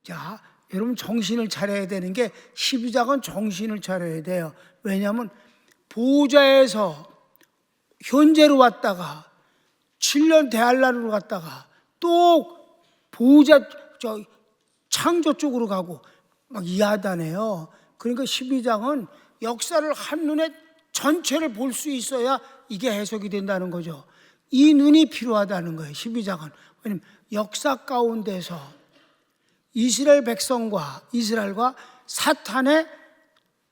자, 여러분 정신을 차려야 되는 게 12장은 정신을 차려야 돼요. 왜냐하면 보호자에서 현재로 왔다가 7년 대할란으로 갔다가 또 보호자 창조 쪽으로 가고 막 이하다네요. 그러니까 12장은 역사를 한눈에 전체를 볼 수 있어야 이게 해석이 된다는 거죠. 이 눈이 필요하다는 거예요. 12장은. 왜냐하면 역사 가운데서 이스라엘 백성과 이스라엘과 사탄의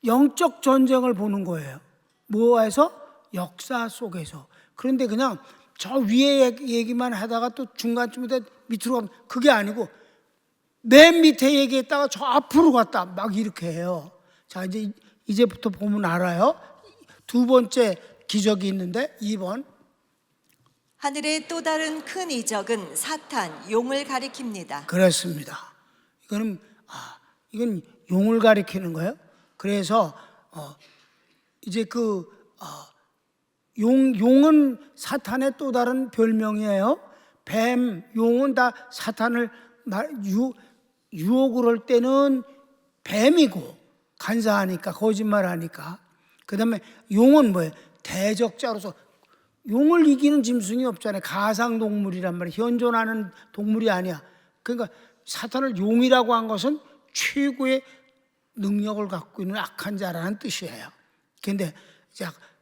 영적 전쟁을 보는 거예요. 뭐에서? 역사 속에서. 그런데 그냥 저 위에 얘기만 하다가 또 중간쯤에 밑으로 가면 그게 아니고 맨 밑에 얘기했다가 저 앞으로 갔다 막 이렇게 해요. 자, 이제부터 보면 알아요. 두 번째 기적이 있는데 2번. 하늘의 또 다른 큰 이적은 사탄, 용을 가리킵니다. 그렇습니다. 이건 용을 가리키는 거예요. 그래서 이제 용은 사탄의 또 다른 별명이에요. 뱀, 용은 다 사탄을 유혹을 할 때는 뱀이고 간사하니까 거짓말하니까. 그 다음에 용은 뭐예요? 대적자로서. 용을 이기는 짐승이 없잖아요. 가상동물이란 말이에요. 현존하는 동물이 아니야. 그러니까 사탄을 용이라고 한 것은 최고의 능력을 갖고 있는 악한 자라는 뜻이에요. 그런데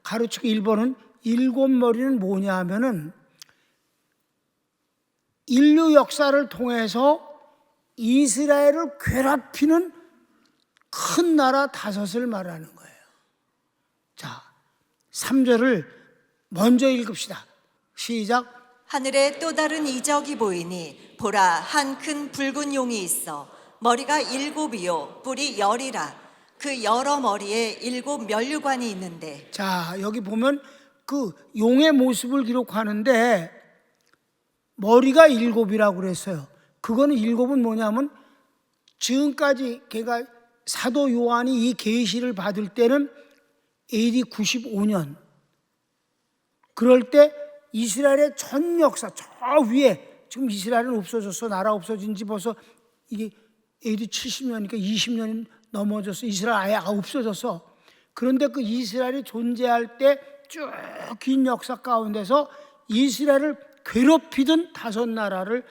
가로치고 1번은 일곱 머리는 뭐냐 하면은 인류 역사를 통해서 이스라엘을 괴롭히는 큰 나라 5을 말하는 거예요. 자, 3절을 먼저 읽읍시다. 시작. 하늘에 또 다른 이적이 보이니 보라, 한 큰 붉은 용이 있어 머리가 7이요 뿔이 10이라. 그 여러 머리에 7 면류관이 있는데. 자, 여기 보면 그 용의 모습을 기록하는데 머리가 7이라고 그랬어요. 그거는 7은 뭐냐면 지금까지 걔가 사도 요한이 이 계시를 받을 때는 AD 95년. 그럴 때 이스라엘의 전 역사 저 위에, 지금 이스라엘은 없어졌어. 나라 없어진 지 벌써 이게 AD 70년이니까 20년이 넘어졌어. 이스라엘 아예 없어졌어. 그런데 그 이스라엘이 존재할 때 쭉 긴 역사 가운데서 이스라엘을 괴롭히던 5 나라를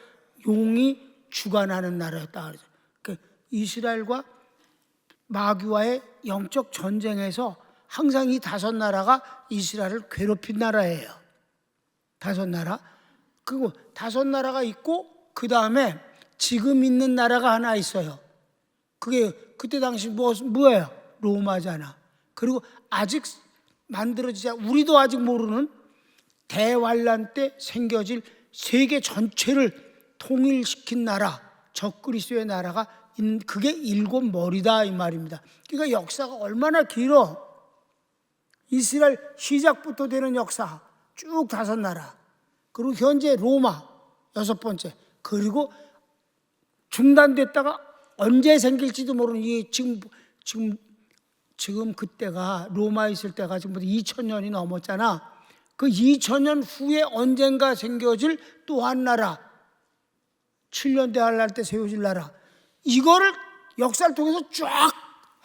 용이 주관하는 나라였다. 그 이스라엘과 마귀와의 영적 전쟁에서 항상 이 5 나라가 이스라엘을 괴롭힌 나라예요. 5 나라. 그리고 5 나라가 있고 그 다음에 지금 있는 나라가 하나 있어요. 그게 그때 당시 뭐예요? 로마잖아. 그리고 아직 만들어지지, 우리도 아직 모르는 대환란 때 생겨질 세계 전체를 통일시킨 나라, 적그리스도의 나라가 그게 7 머리다 이 말입니다. 그러니까 역사가 얼마나 길어. 이스라엘 시작부터 되는 역사 쭉 5 나라, 그리고 현재 로마 6번째, 그리고 중단됐다가 언제 생길지도 모르는 이 지금 그때가 로마에 있을 때가 지금 2000년이 넘었잖아. 그 2000년 후에 언젠가 생겨질 또 한 나라, 7년 대할날 때 세워질 나라, 이거를 역사를 통해서 쫙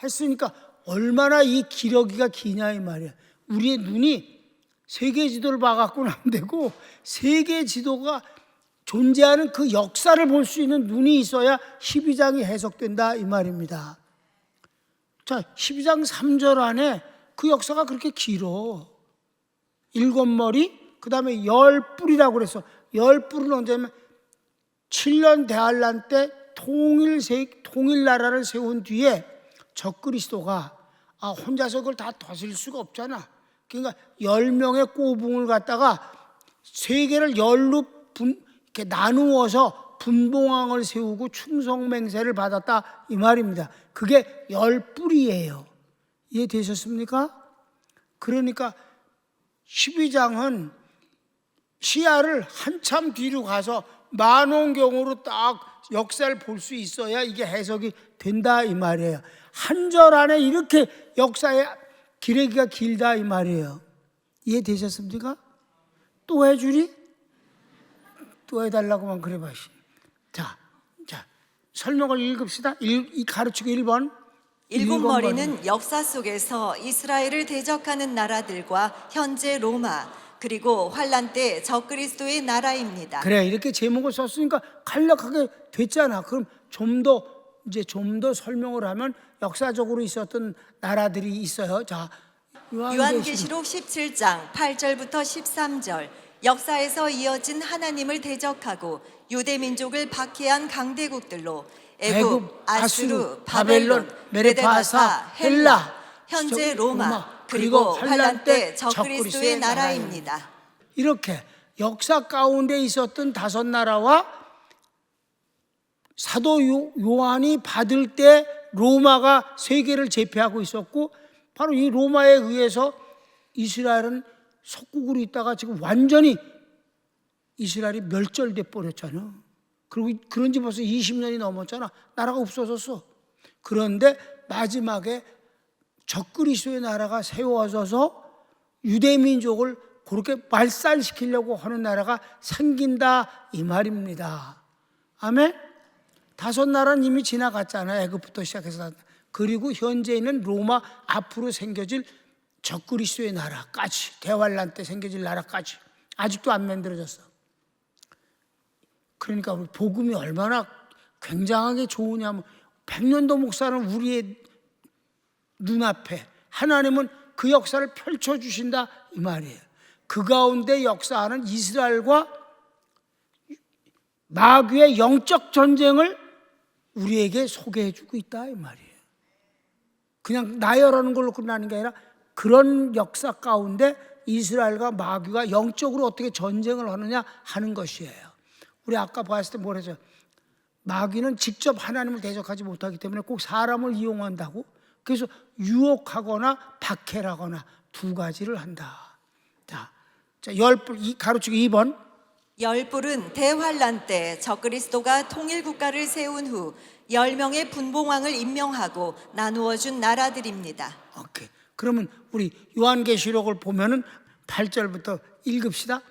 했으니까 얼마나 이 기러기가 기냐 이 말이야. 우리의 눈이 세계 지도를 봐갖고는 안 되고 세계 지도가 존재하는 그 역사를 볼 수 있는 눈이 있어야 12장이 해석된다 이 말입니다. 자, 12장 3절 안에 그 역사가 그렇게 길어. 7 머리, 그 다음에 10 뿔이라고 그랬어. 10 뿔은 언제냐면 7년 대환란 때 통일 나라를 세운 뒤에 적그리스도가 혼자서 그걸 다 다스릴 수가 없잖아. 그러니까 10명의 꼬붕을 갖다가 세계를 10로 이렇게 나누어서 분봉왕을 세우고 충성맹세를 받았다 이 말입니다. 그게 10 뿔이에요. 이해되셨습니까? 그러니까 12장은 시야를 한참 뒤로 가서 만원경으로 딱 역사를 볼 수 있어야 이게 해석이 된다 이 말이에요. 한 절 안에 이렇게 역사의 기레기가 길다 이 말이에요. 이해되셨습니까? 또 해주리? 또 해달라고만 그래 봐시. 자, 설명을 읽읍시다. 이 가르치고 1번. 일곱 머리는 역사 속에서 이스라엘을 대적하는 나라들과 현재 로마 그리고 환란 때 적그리스도의 나라입니다. 그래, 이렇게 제목을 썼으니까 간략하게 됐잖아. 그럼 좀 더 설명을 하면 역사적으로 있었던 나라들이 있어요. 자, 요한계시록 17장 8절부터 13절 역사에서 이어진 하나님을 대적하고 유대 민족을 박해한 강대국들로 애굽, 아수르, 바벨론, 메데파사, 헬라, 현재 로마, 그리고 환란 때 적그리스도의 나라입니다. 이렇게 역사 가운데 있었던 5나라와 사도 요한이 받을 때 로마가 세계를 제패하고 있었고, 바로 이 로마에 의해서 이스라엘은 속국으로 있다가 지금 완전히 이스라엘이 멸절돼 버렸잖아. 그리고 그런 지 벌써 20년이 넘었잖아. 나라가 없어졌어. 그런데 마지막에 적그리스도의 나라가 세워져서 유대민족을 그렇게 말살시키려고 하는 나라가 생긴다 이 말입니다. 아멘? 5나라는 이미 지나갔잖아요. 애굽부터 시작해서. 그리고 현재 있는 로마, 앞으로 생겨질 적그리스도의 나라까지, 대환란 때 생겨질 나라까지 아직도 안 만들어졌어. 그러니까 우리 복음이 얼마나 굉장하게 좋으냐면, 100년도 목사는 우리의 눈앞에 하나님은 그 역사를 펼쳐주신다 이 말이에요. 그 가운데 역사하는 이스라엘과 마귀의 영적 전쟁을 우리에게 소개해주고 있다 이 말이에요. 그냥 나열하는 걸로 끝나는 게 아니라 그런 역사 가운데 이스라엘과 마귀가 영적으로 어떻게 전쟁을 하느냐 하는 것이에요. 우리 아까 봤을 때 뭐랬죠? 마귀는 직접 하나님을 대적하지 못하기 때문에 꼭 사람을 이용한다고. 그래서 유혹하거나 박해하거나 2가지를 한다. 자, 열불 가르치고 2번. 열불은 대환란 때 적그리스도가 통일국가를 세운 후 10명의 분봉왕을 임명하고 나누어 준 나라들입니다. 오케이. 그러면 우리 요한계시록을 보면은 8절부터 읽읍시다.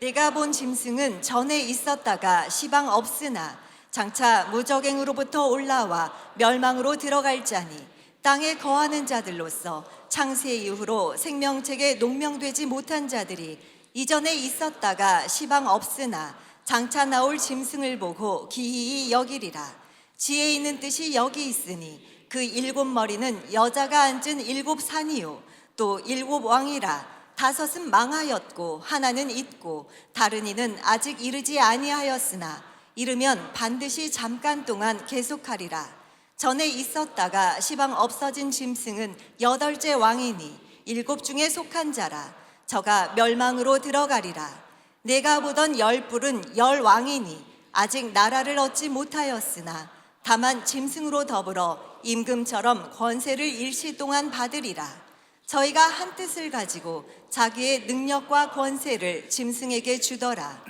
내가 본 짐승은 전에 있었다가 시방 없으나 장차 무적행으로부터 올라와 멸망으로 들어갈 자니 땅에 거하는 자들로서 창세 이후로 생명책에 농명되지 못한 자들이 이전에 있었다가 시방 없으나 장차 나올 짐승을 보고 기이히 여기리라. 지혜 있는 뜻이 여기 있으니 그 7머리는 여자가 앉은 7산이요 또 7왕이라. 5은 망하였고 하나는 있고 다른 이는 아직 이르지 아니하였으나 이르면 반드시 잠깐 동안 계속하리라. 전에 있었다가 시방 없어진 짐승은 8째 왕이니 7 중에 속한 자라. 저가 멸망으로 들어가리라. 내가 보던 열불은 10왕이니 아직 나라를 얻지 못하였으나 다만 짐승으로 더불어 임금처럼 권세를 일시 동안 받으리라. 저희가 한 뜻을 가지고 자기의 능력과 권세를 짐승에게 주더라.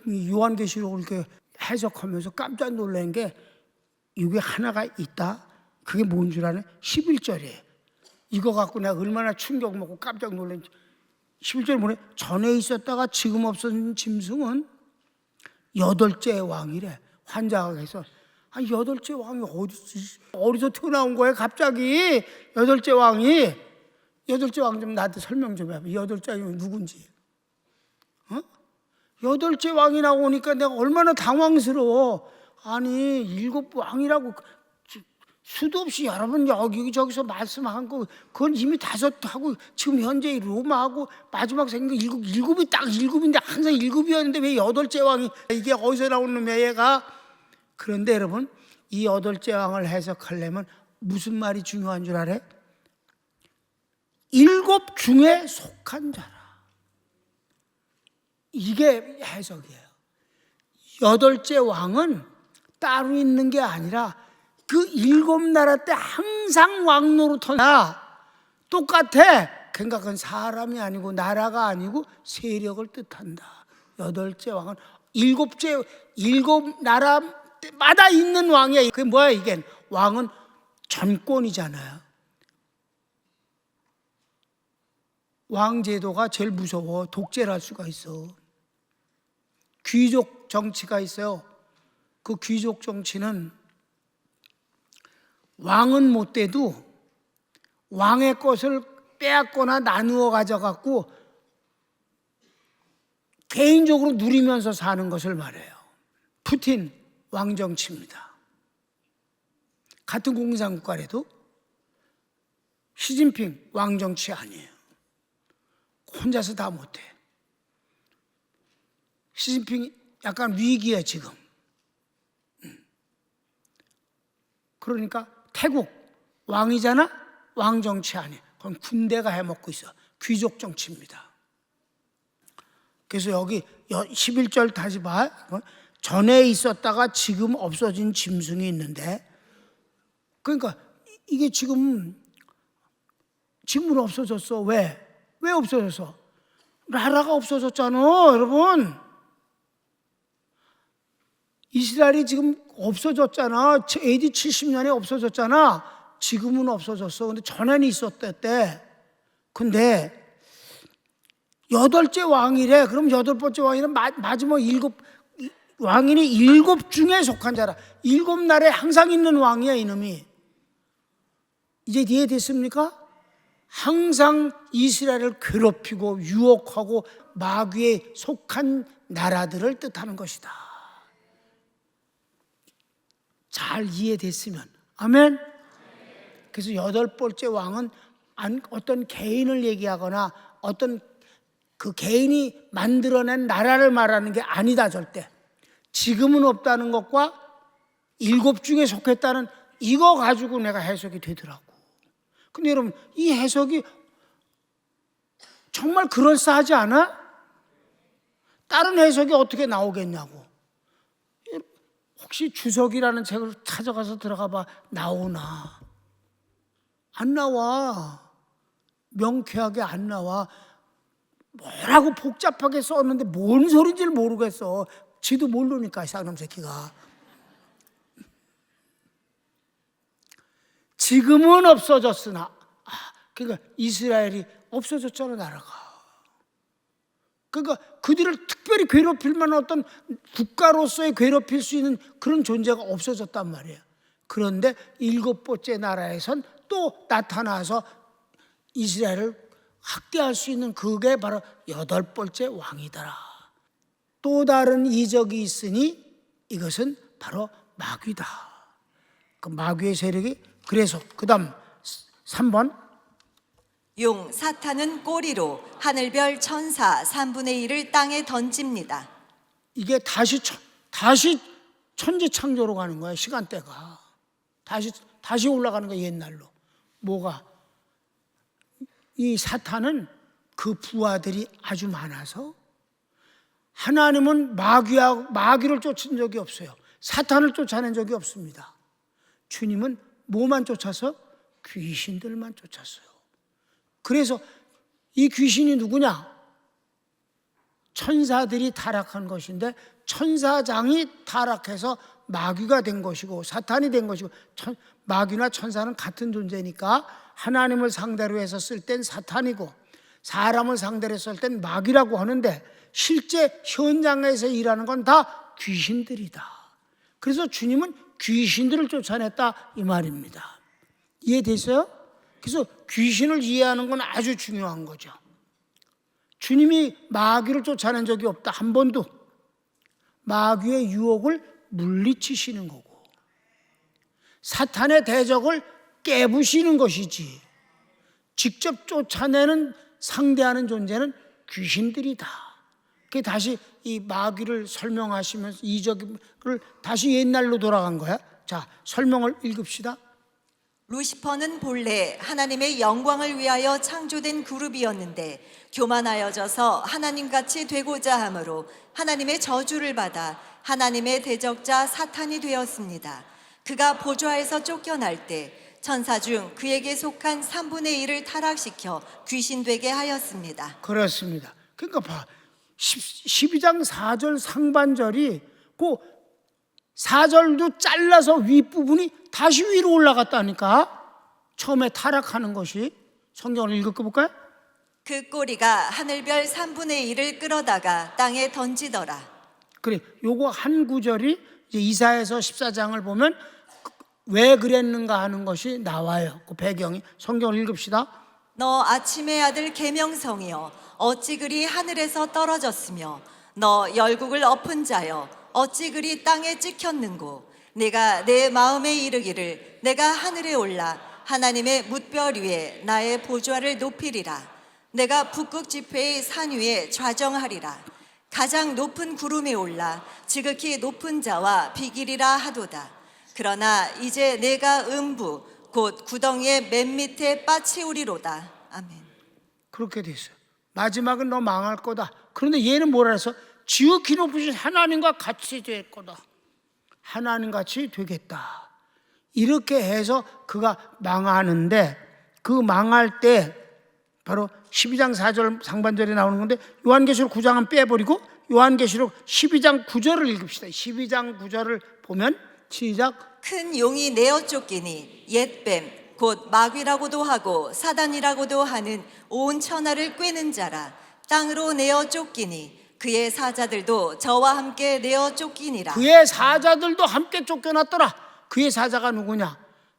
이 요한계시록을 이렇게 해석하면서 깜짝 놀란 게 이게 하나가 있다. 그게 뭔 줄 아네? 11절이에요. 이거 갖고 내가 얼마나 충격 먹고 깜짝 놀랐는지. 11절 뭐래? 전에 있었다가 지금 없어진 짐승은 8째 왕이래. 환자가 해서 아니 8째 왕이 어디서 튀어나온 거야 갑자기? 8째 왕이 8째 왕 좀 나한테 설명 좀 해봐. 8째 왕이 누군지. 8째 왕이 나오니까 내가 얼마나 당황스러워. 아니 7 왕이라고 수도 없이 여러분 여기저기서 말씀한 거 그건 이미 5하고 지금 현재 로마하고 마지막 생긴 거 7이 딱 7인데 항상 7이었는데 왜 8째 왕이 이게 어디서 나온 놈이야 얘가. 그런데 여러분 이 8째 왕을 해석하려면 무슨 말이 중요한 줄 알아요? 7 중에 속한 자라. 이게 해석이에요. 8째 왕은 따로 있는 게 아니라 그 7나라 때 항상 왕 노릇하나 똑같아. 그러니까 그건 사람이 아니고 나라가 아니고 세력을 뜻한다. 8째 왕은 7 나라마다 있는 왕이야. 그게 뭐야 이게? 왕은 전권이잖아요. 왕 제도가 제일 무서워. 독재를 할 수가 있어. 귀족 정치가 있어요. 그 귀족 정치는 왕은 못 돼도 왕의 것을 빼앗거나 나누어 가져갖고 개인적으로 누리면서 사는 것을 말해요. 푸틴 왕정치입니다. 같은 공산국가라도 시진핑 왕정치 아니에요. 혼자서 다 못해. 시진핑 약간 위기야 지금. 그러니까 태국 왕이잖아? 왕정치 아니에요. 그건 군대가 해먹고 있어. 귀족 정치입니다. 그래서 여기 11절 다시 봐. 전에 있었다가 지금 없어진 짐승이 있는데, 그러니까 이게 지금은 없어졌어. 왜 없어졌어? 나라가 없어졌잖아, 여러분. 이스라엘이 지금 없어졌잖아. AD 70년에 없어졌잖아. 지금은 없어졌어. 근데 전에는 있었대. 근데 8째 왕이래. 그럼 8번째 왕이는 마지막 왕인이 7 중에 속한 자라. 7날에 항상 있는 왕이야, 이놈이. 이제 이해됐습니까? 항상 이스라엘을 괴롭히고 유혹하고 마귀에 속한 나라들을 뜻하는 것이다. 잘 이해됐으면 아멘. 그래서 8번째 왕은 어떤 개인을 얘기하거나 어떤 그 개인이 만들어낸 나라를 말하는 게 아니다. 절대. 지금은 없다는 것과 7 중에 속했다는 이거 가지고 내가 해석이 되더라고. 근데 여러분, 이 해석이 정말 그럴싸하지 않아? 다른 해석이 어떻게 나오겠냐고. 혹시 주석이라는 책을 찾아가서 들어가 봐. 나오나? 안 나와. 명쾌하게 안 나와. 뭐라고 복잡하게 썼는데 뭔 소리인지를 모르겠어. 지도 모르니까, 이 쌍놈 새끼가. 지금은 없어졌으나, 그러니까 이스라엘이 없어졌잖아, 나라가. 그러니까 그들을 특별히 괴롭힐 만한 어떤 국가로서의 괴롭힐 수 있는 그런 존재가 없어졌단 말이에요. 그런데 7번째 나라에선 또 나타나서 이스라엘을 학대할 수 있는 그게 바로 8번째 왕이더라. 또 다른 이적이 있으니 이것은 바로 마귀다. 그 마귀의 세력이, 그래서 그 다음 3번, 용 사탄은 꼬리로 하늘별 천사 3분의 1을 땅에 던집니다. 이게 다시 천지 창조로 가는 거야. 시간대가 다시 올라가는 거야. 옛날로. 뭐가? 이 사탄은 그 부하들이 아주 많아서 하나님은 마귀를 쫓은 적이 없어요. 사탄을 쫓아낸 적이 없습니다. 주님은 뭐만 쫓아서? 귀신들만 쫓았어요. 그래서 이 귀신이 누구냐? 천사들이 타락한 것인데, 천사장이 타락해서 마귀가 된 것이고 사탄이 된 것이고, 마귀나 천사는 같은 존재니까 하나님을 상대로 해서 쓸 땐 사탄이고 사람을 상대로 했을 땐 마귀라고 하는데, 실제 현장에서 일하는 건 다 귀신들이다. 그래서 주님은 귀신들을 쫓아냈다, 이 말입니다. 이해됐어요? 그래서 귀신을 이해하는 건 아주 중요한 거죠. 주님이 마귀를 쫓아낸 적이 없다, 한 번도. 마귀의 유혹을 물리치시는 거고 사탄의 대적을 깨부시는 것이지, 직접 쫓아내는, 상대하는 존재는 귀신들이다. 그게 다시 이 마귀를 설명하시면서 이적을 다시 옛날로 돌아간 거야. 자, 설명을 읽읍시다. 루시퍼는 본래 하나님의 영광을 위하여 창조된 그룹이었는데 교만하여져서 하나님같이 되고자 함으로 하나님의 저주를 받아 하나님의 대적자 사탄이 되었습니다. 그가 보좌에서 쫓겨날 때 천사 중 그에게 속한 3분의 1을 타락시켜 귀신 되게 하였습니다. 그렇습니다. 그러니까 봐, 12장 4절 상반절이 그 4절도 잘라서 윗부분이 다시 위로 올라갔다니까. 처음에 타락하는 것이. 성경을 읽어볼까요? 그 꼬리가 하늘별 3분의 1을 끌어다가 땅에 던지더라. 그래, 요거 한 구절이 이제 이사야서 14장을 보면 왜 그랬는가 하는 것이 나와요. 그 배경이. 성경을 읽읍시다. 너 아침의 아들 계명성이여 어찌 그리 하늘에서 떨어졌으며 너 열국을 엎은 자여 어찌 그리 땅에 찍혔는고 내가 내 마음에 이르기를 내가 하늘에 올라 하나님의 뭇별 위에 나의 보좌를 높이리라 내가 북극 지폐의 산 위에 좌정하리라 가장 높은 구름에 올라 지극히 높은 자와 비기리라 하도다 그러나 이제 내가 음부 곧 구덩이의 맨 밑에 빠치우리로다. 아멘. 그렇게 됐어요. 마지막은 너 망할 거다. 그런데 얘는 뭐라 해서 지극히 높으신 하나님과 같이 될 거다. 하나님 같이 되겠다. 이렇게 해서 그가 망하는데 그 망할 때 바로 12장 4절 상반절에 나오는 건데 요한계시록 9장은 빼버리고 요한계시록 12장 9절을 읽읍시다. 12장 9절을 보면 시작. 큰 용이 내어 쫓기니 옛뱀 곧 마귀라고도 하고 사단이라고도 하는 온 천하를 꿰는 자라 땅으로 내어 쫓기니 그의 사자들도 저와 함께 내어 쫓기니라. 그의 사자들도 함께 쫓겨났더라. 그의 사자가 누구냐?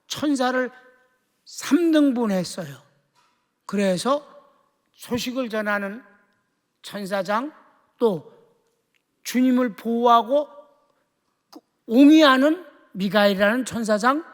천사를 3등분했어요. 그래서 소식을 전하는 천사장 또 주님을 보호하고 옹이하는 미가엘이라는 천사장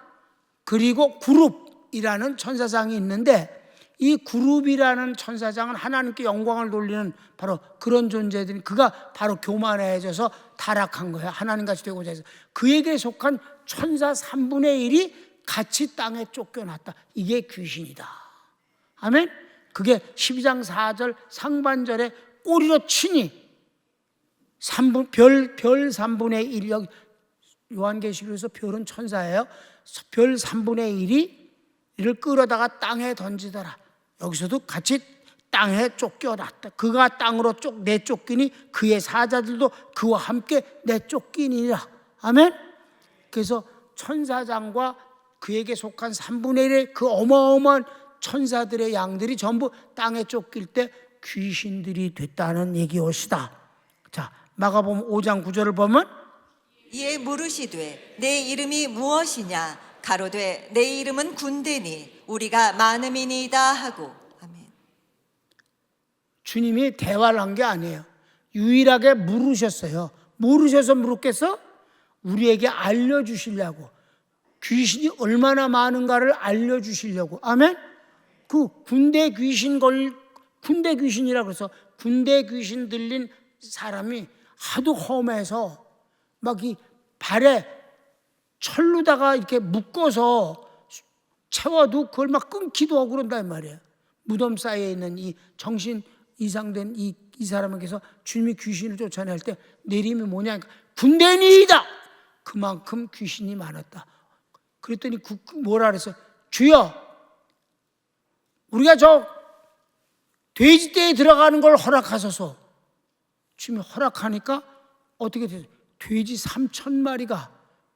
그리고 그룹이라는 천사장이 있는데 이 그룹이라는 천사장은 하나님께 영광을 돌리는 바로 그런 존재들이 그가 바로 교만해져서 타락한 거예요. 하나님같이 되고자 해서 그에게 속한 천사 3분의 1이 같이 땅에 쫓겨났다. 이게 귀신이다. 아멘. 그게 12장 4절 상반절에 꼬리로 치니 별 3분의 1 여기 요한계시록에서 별은 천사예요. 별 3분의 1이 이를 끌어다가 땅에 던지더라. 여기서도 같이 땅에 쫓겨났다. 그가 땅으로 내쫓기니 그의 사자들도 그와 함께 내쫓기니라. 아멘. 그래서 천사장과 그에게 속한 3분의 1의 그 어마어마한 천사들의 양들이 전부 땅에 쫓길 때 귀신들이 됐다는 얘기였다. 자, 마가복음 5장 9절을 보면 이에 물으시되 내 이름이 무엇이냐 가로되 내 이름은 군대니 우리가 많음이니이다 하고. 아멘. 주님이 대화를 한 게 아니에요. 유일하게 물으셨어요. 모르셔서 물었겠어? 우리에게 알려주시려고. 귀신이 얼마나 많은가를 알려주시려고. 아멘. 그 군대 귀신이라고 해서 군대 귀신 들린 사람이 하도 험해서 막 이 발에 철로다가 이렇게 묶어서 채워도 그걸 막 끊기도 하고 그런단 말이에요. 무덤 사이에 있는 이 정신 이상된 이 사람에게서 주님이 귀신을 쫓아낼 때 내림이 뭐냐? 군대니이다. 그만큼 귀신이 많았다. 그랬더니 뭐라 그랬어? 주여, 우리가 저 돼지떼에 들어가는 걸 허락하소서. 주님이 허락하니까 어떻게 됐어요? 돼지 3,000마리가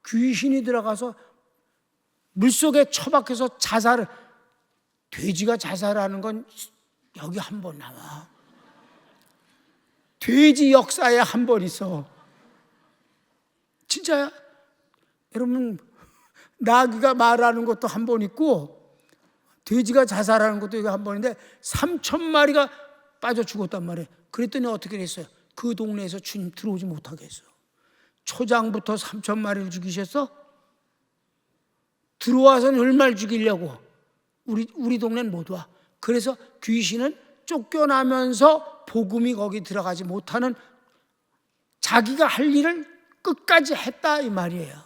귀신이 들어가서 물속에 처박혀서 자살을. 돼지가 자살하는 건 여기 한 번 나와. 돼지 역사에 한 번 있어. 진짜야. 여러분, 나귀가 말하는 것도 한 번 있고 돼지가 자살하는 것도 한 번인데 3,000마리가 빠져 죽었단 말이에요. 그랬더니 어떻게 됐어요? 그 동네에서 주님 들어오지 못하게 했어요. 초장부터 3,000마리를 죽이셨어? 들어와서는 얼마를 죽이려고? 우리 동네는 못 와. 그래서 귀신은 쫓겨나면서 복음이 거기 들어가지 못하는 자기가 할 일을 끝까지 했다 이 말이에요.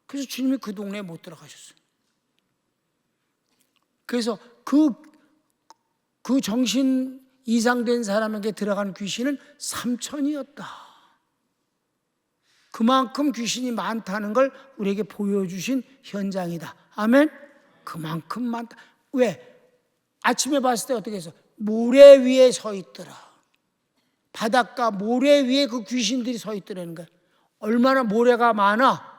그래서 주님이 그 동네에 못 들어가셨어요. 그래서 그 정신 이상된 사람에게 들어간 귀신은 3,000이었다. 그만큼 귀신이 많다는 걸 우리에게 보여주신 현장이다. 아멘. 그만큼 많다. 왜? 아침에 봤을 때 어떻게 해서 모래 위에 서 있더라. 바닷가 모래 위에 그 귀신들이 서 있더라는 거야. 얼마나 모래가 많아?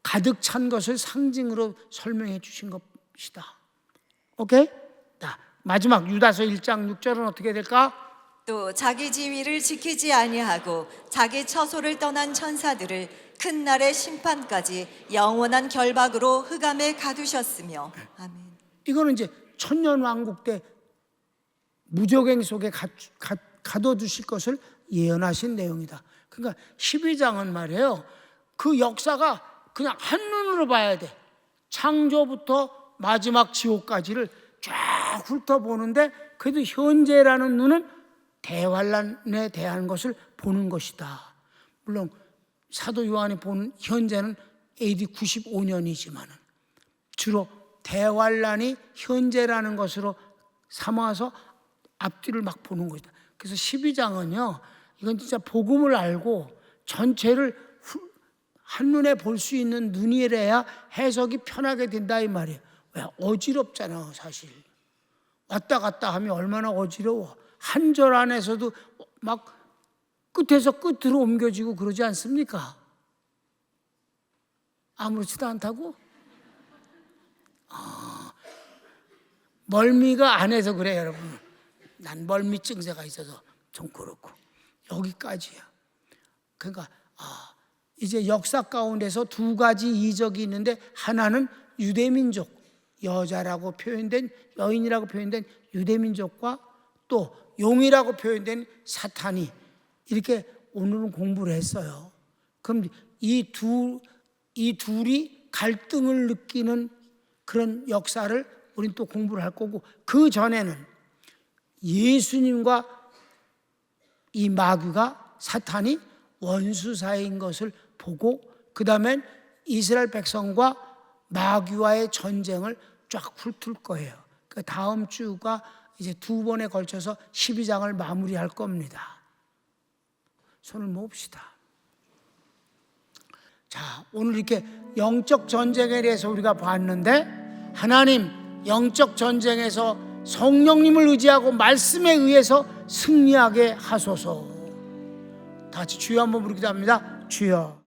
가득 찬 것을 상징으로 설명해 주신 것이다. 오케이? 자, 마지막 유다서 1장 6절은 어떻게 될까? 또 자기 지위를 지키지 아니하고 자기 처소를 떠난 천사들을 큰 날의 심판까지 영원한 결박으로 흑암에 가두셨으며. 아멘. 이거는 이제 천년왕국 때 무적행 속에 가둬두실 것을 예언하신 내용이다. 그러니까 12장은 말이에요, 그 역사가 그냥 한눈으로 봐야 돼. 창조부터 마지막 지옥까지를 쫙 훑어보는데, 그래도 현재라는 눈은 대환란에 대한 것을 보는 것이다. 물론 사도 요한이 본 현재는 AD 95년이지만 주로 대환란이 현재라는 것으로 삼아서 앞뒤를 막 보는 것이다. 그래서 12장은요, 이건 진짜 복음을 알고 전체를 한눈에 볼 수 있는 눈이래야 해석이 편하게 된다 이 말이에요. 왜? 어지럽잖아 사실. 왔다 갔다 하면 얼마나 어지러워. 한 절 안에서도 막 끝에서 끝으로 옮겨지고 그러지 않습니까? 아무렇지도 않다고? 멀미가 안 해서 그래 여러분. 난 멀미 증세가 있어서 좀 그렇고 여기까지야. 그러니까 이제 역사 가운데서 두 가지 이적이 있는데, 하나는 유대민족, 여자라고 표현된, 여인이라고 표현된 유대민족과 또 용이라고 표현된 사탄이, 이렇게 오늘은 공부를 했어요. 그럼 이 둘이 갈등을 느끼는 그런 역사를 우린 또 공부를 할 거고, 그 전에는 예수님과 이 마귀가, 사탄이 원수 사이인 것을 보고, 그 다음엔 이스라엘 백성과 마귀와의 전쟁을 쫙 훑을 거예요. 그 다음 주가 이제 두 번에 걸쳐서 12장을 마무리할 겁니다. 손을 모읍시다. 자, 오늘 이렇게 영적 전쟁에 대해서 우리가 봤는데, 하나님 영적 전쟁에서 성령님을 의지하고 말씀에 의해서 승리하게 하소서. 다 같이 주여 한번 부르기도 합니다. 주여.